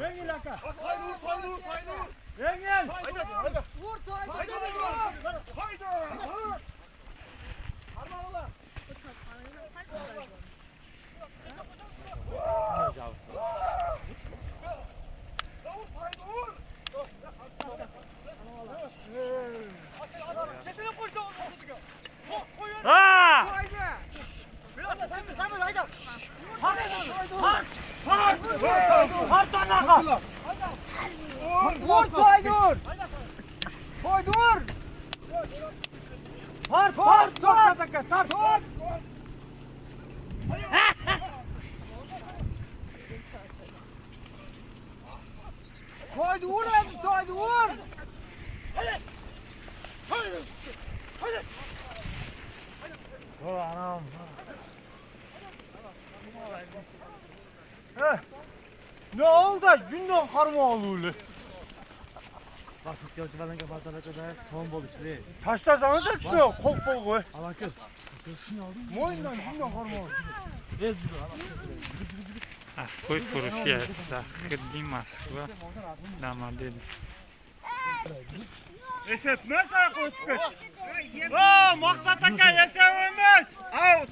Yengil aka. Haydi. Yengil. Haydi. Vur haydi. Haydi. Armağanlar. Ha! Haydi. Biraz da sen haydi. Vur Toydur. Toydur. Tart. Tart. Toydur hadi Toydur. Anam. Ne oldu? Günden karma oluyor. Bak tutuşu falan kapatana kadar ton bol içli. Taşta sana da kişi yok. Kol kol koy. Al akıl. Moyundan günden karma oluyor. Москвой Фурусия, да, ходим Москва, Домодедово. Esetmez ha koçkut. Maksat aka yesememiş. Out.